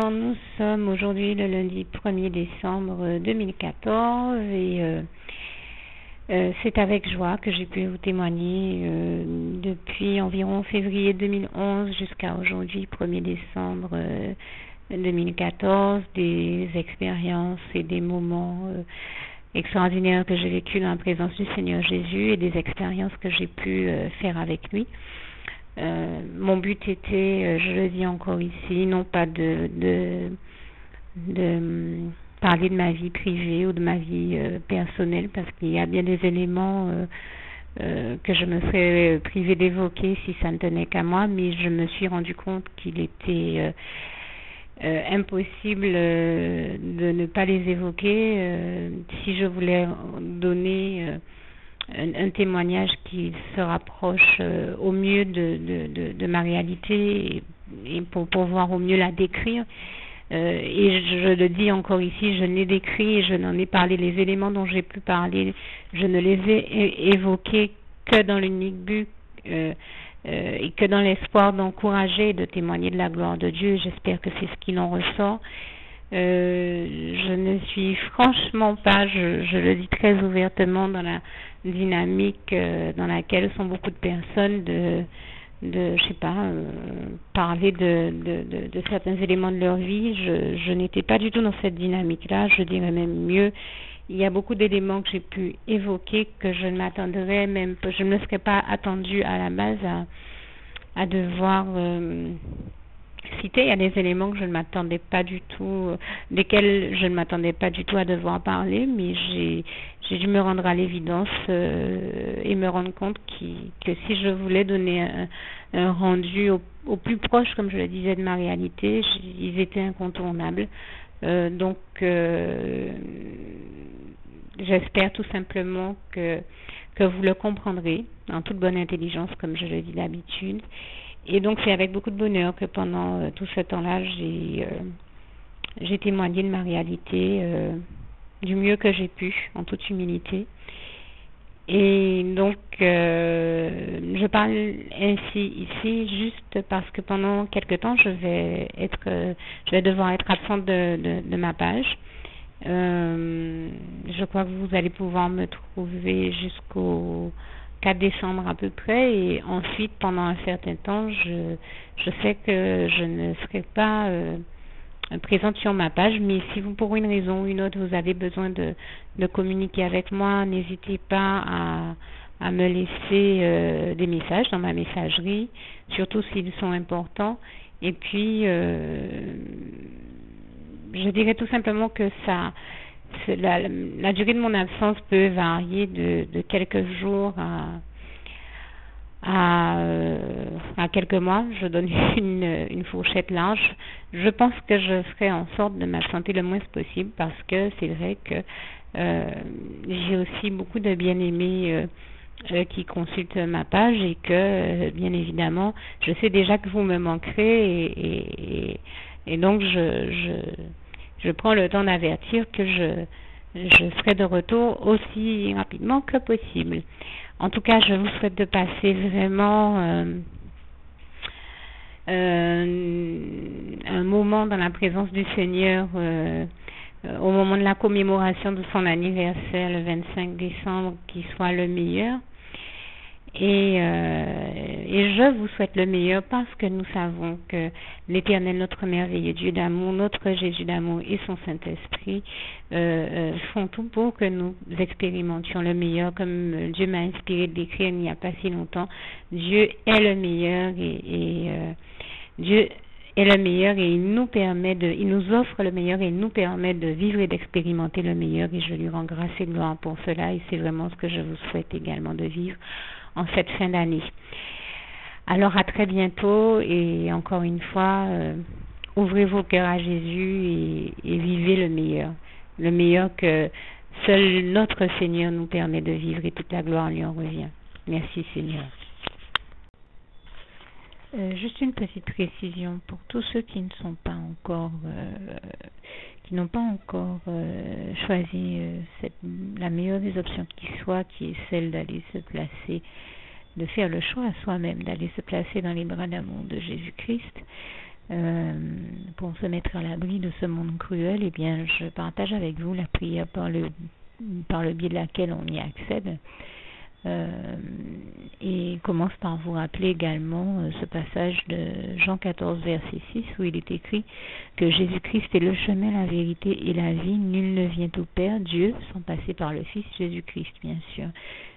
Alors, nous sommes aujourd'hui le lundi 1er décembre 2014 et c'est avec joie que j'ai pu vous témoigner depuis environ février 2011 jusqu'à aujourd'hui 1er décembre 2014 des expériences et des moments extraordinaires que j'ai vécus dans la présence du Seigneur Jésus et des expériences que j'ai pu faire avec lui. Mon but était, je le dis encore ici, non pas de parler de ma vie privée ou de ma vie personnelle, parce qu'il y a bien des éléments que je me serais privée d'évoquer si ça ne tenait qu'à moi, mais je me suis rendu compte qu'il était impossible de ne pas les évoquer si je voulais donner un témoignage qui se rapproche au mieux de ma réalité et pour pouvoir au mieux la décrire. Et je le dis encore ici, je n'ai décrit et je n'en ai parlé. Les éléments dont j'ai pu parler, je ne les ai évoqués que dans l'unique but et que dans l'espoir d'encourager et de témoigner de la gloire de Dieu. J'espère que c'est ce qu'il en ressort. Je ne suis franchement pas, je le dis très ouvertement, dans la dynamique dans laquelle sont beaucoup de personnes de je sais pas, parler de certains éléments de leur vie. Je n'étais pas du tout dans cette dynamique-là. Je dirais même mieux, il y a beaucoup d'éléments que j'ai pu évoquer que je ne m'attendrais même pas, je ne me serais pas attendue à la base à devoir citer. Il y a des éléments que je ne m'attendais pas du tout, desquels je ne m'attendais pas du tout à devoir parler, mais j'ai dû me rendre à l'évidence et me rendre compte que si je voulais donner un rendu au plus proche, comme je le disais, de ma réalité, ils étaient incontournables. Donc, j'espère tout simplement que vous le comprendrez en toute bonne intelligence, comme je le dis d'habitude. Et donc, c'est avec beaucoup de bonheur que pendant tout ce temps-là, j'ai témoigné de ma réalité du mieux que j'ai pu, en toute humilité. Et donc, je parle ainsi ici juste parce que pendant quelque temps, je vais devoir être absente de ma page. Je crois que vous allez pouvoir me trouver jusqu'au 4 décembre à peu près, et ensuite pendant un certain temps je sais que je ne serai pas présente sur ma page, mais si vous pour une raison ou une autre vous avez besoin de communiquer avec moi, n'hésitez pas à me laisser des messages dans ma messagerie, surtout s'ils sont importants. Et puis je dirais tout simplement que la durée de mon absence peut varier de quelques jours à quelques mois. Je donne une fourchette large. Je pense que je ferai en sorte de m'absenter le moins possible, parce que c'est vrai que j'ai aussi beaucoup de bien-aimés qui consultent ma page, et que bien évidemment je sais déjà que vous me manquerez, et donc je prends le temps d'avertir que je serai de retour aussi rapidement que possible. En tout cas, je vous souhaite de passer vraiment un moment dans la présence du Seigneur au moment de la commémoration de son anniversaire le 25 décembre, qui soit le meilleur. Et je vous souhaite le meilleur, parce que nous savons que l'Éternel, notre merveilleux Dieu d'amour, notre Jésus d'amour et son Saint-Esprit font tout pour que nous expérimentions le meilleur, comme Dieu m'a inspiré de l'écrire il n'y a pas si longtemps. Dieu est le meilleur et Dieu est le meilleur, et il nous offre le meilleur, et il nous permet de vivre et d'expérimenter le meilleur, et je lui rends grâce et gloire pour cela, et c'est vraiment ce que je vous souhaite également de vivre en cette fin d'année. Alors à très bientôt, et encore une fois, ouvrez vos cœurs à Jésus et vivez le meilleur que seul notre Seigneur nous permet de vivre, et toute la gloire lui en revient. Merci Seigneur. Juste une petite précision pour tous ceux qui ne sont pas encore, qui n'ont pas encore choisi la meilleure des options qui soit, qui est celle d'aller se placer, de faire le choix à soi-même, d'aller se placer dans les bras d'amour de Jésus-Christ. pour se mettre à l'abri de ce monde cruel, eh bien, je partage avec vous la prière par le biais de laquelle on y accède. Et commence par vous rappeler également ce passage de Jean 14, verset 6, où il est écrit que Jésus-Christ est le chemin, la vérité et la vie. Nul ne vient au Père, Dieu, sans passer par le Fils Jésus-Christ, bien sûr.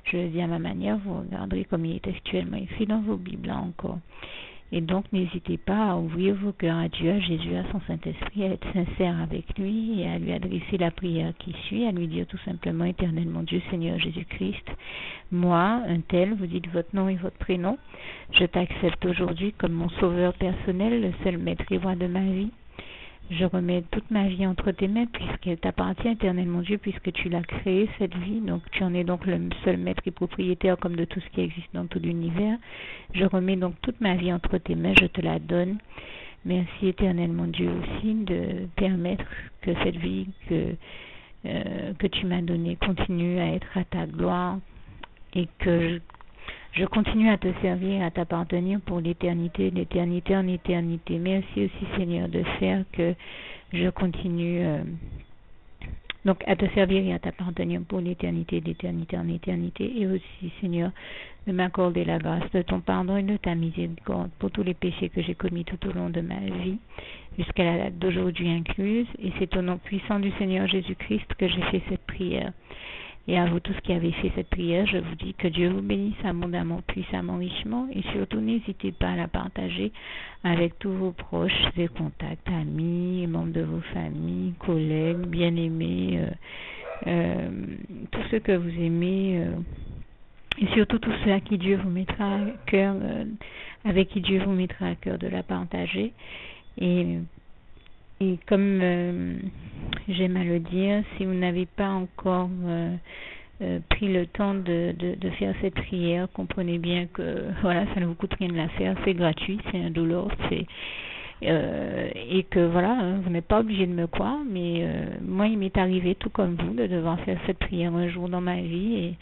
Je le dis à ma manière, vous regarderez comme il est actuellement écrit dans vos Bibles là encore. Et donc, n'hésitez pas à ouvrir vos cœurs à Dieu, à Jésus, à son Saint-Esprit, à être sincère avec lui et à lui adresser la prière qui suit, à lui dire tout simplement, Éternel mon Dieu, Seigneur Jésus-Christ, moi, un tel, vous dites votre nom et votre prénom, je t'accepte aujourd'hui comme mon sauveur personnel, le seul maître et roi de ma vie. Je remets toute ma vie entre tes mains puisqu'elle t'appartient, Éternel mon Dieu, puisque tu l'as créée, cette vie. Donc tu en es donc le seul maître et propriétaire comme de tout ce qui existe dans tout l'univers. Je remets donc toute ma vie entre tes mains, je te la donne. Merci, Éternel mon Dieu, aussi de permettre que cette vie que tu m'as donnée continue à être à ta gloire et que je continue à te servir, à t'appartenir pour l'éternité, d'éternité en éternité. Merci aussi, Seigneur, de faire que je continue donc à te servir et à t'appartenir pour l'éternité, d'éternité en éternité. Et aussi, Seigneur, de m'accorder la grâce de ton pardon et de ta miséricorde pour tous les péchés que j'ai commis tout au long de ma vie, jusqu'à la date d'aujourd'hui incluse. Et c'est au nom puissant du Seigneur Jésus-Christ que j'ai fait cette prière. Et à vous tous qui avez fait cette prière, je vous dis que Dieu vous bénisse abondamment, puissamment, richement, et surtout n'hésitez pas à la partager avec tous vos proches et contacts, amis, membres de vos familles, collègues, bien-aimés, tous ceux que vous aimez, et surtout tous ceux à qui Dieu vous mettra à cœur, avec qui Dieu vous mettra à cœur de la partager. Et comme j'aime à le dire, si vous n'avez pas encore pris le temps de faire cette prière, comprenez bien que voilà, ça ne vous coûte rien de la faire, c'est gratuit, c'est indolore, et que voilà, vous n'êtes pas obligé de me croire, mais moi il m'est arrivé tout comme vous de devoir faire cette prière un jour dans ma vie,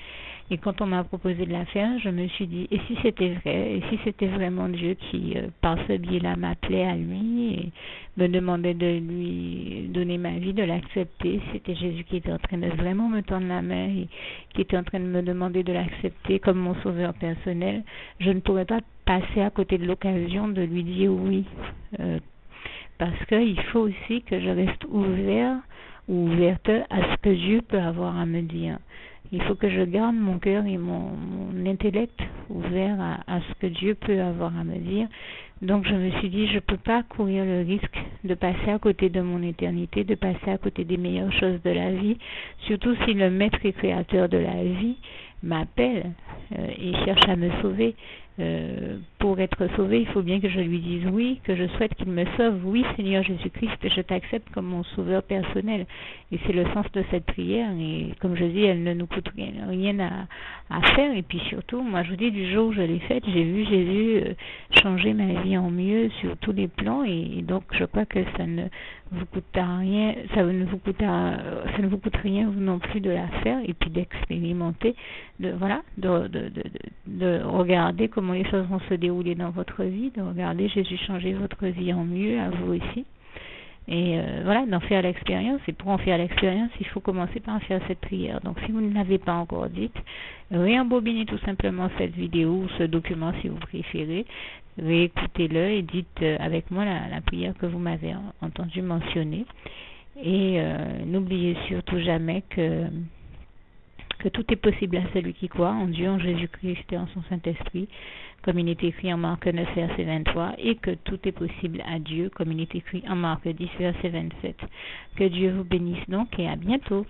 et quand on m'a proposé de la faire, je me suis dit, et si c'était vrai, et si c'était vraiment Dieu qui, par ce biais-là, m'appelait à lui et me demandait de lui donner ma vie, de l'accepter, c'était Jésus qui était en train de vraiment me tendre la main et qui était en train de me demander de l'accepter comme mon sauveur personnel, je ne pourrais pas passer à côté de l'occasion de lui dire oui, parce qu'il faut aussi que je reste ouvert ou ouverte à ce que Dieu peut avoir à me dire. Il faut que je garde mon cœur et mon intellect ouvert à ce que Dieu peut avoir à me dire. Donc je me suis dit, je ne peux pas courir le risque de passer à côté de mon éternité, de passer à côté des meilleures choses de la vie, surtout si le maître et créateur de la vie m'appelle et cherche à me sauver. Pour être sauvé, il faut bien que je lui dise oui, que je souhaite qu'il me sauve. Oui, Seigneur Jésus-Christ, je t'accepte comme mon sauveur personnel. Et c'est le sens de cette prière. Et comme je dis, elle ne nous coûte rien à faire. Et puis surtout, moi je vous dis, du jour où je l'ai faite, j'ai vu Jésus changer ma vie en mieux sur tous les plans. Et donc je crois que ça ne vous coûtera rien, ça ne vous coûte rien vous non plus de la faire et puis d'expérimenter, de regarder comment les choses vont se dérouler dans votre vie, de regarder Jésus changer votre vie en mieux, à vous aussi. Et voilà, d'en faire l'expérience. Et pour en faire l'expérience, il faut commencer par faire cette prière. Donc si vous ne l'avez pas encore dite, réembobinez tout simplement cette vidéo ou ce document si vous préférez. Réécoutez-le et dites avec moi la prière que vous m'avez entendu mentionner. Et n'oubliez surtout jamais que tout est possible à celui qui croit en Dieu, en Jésus-Christ et en son Saint-Esprit, comme il est écrit en Marc 9, verset 23, et que tout est possible à Dieu, comme il est écrit en Marc 10, verset 27. Que Dieu vous bénisse donc et à bientôt.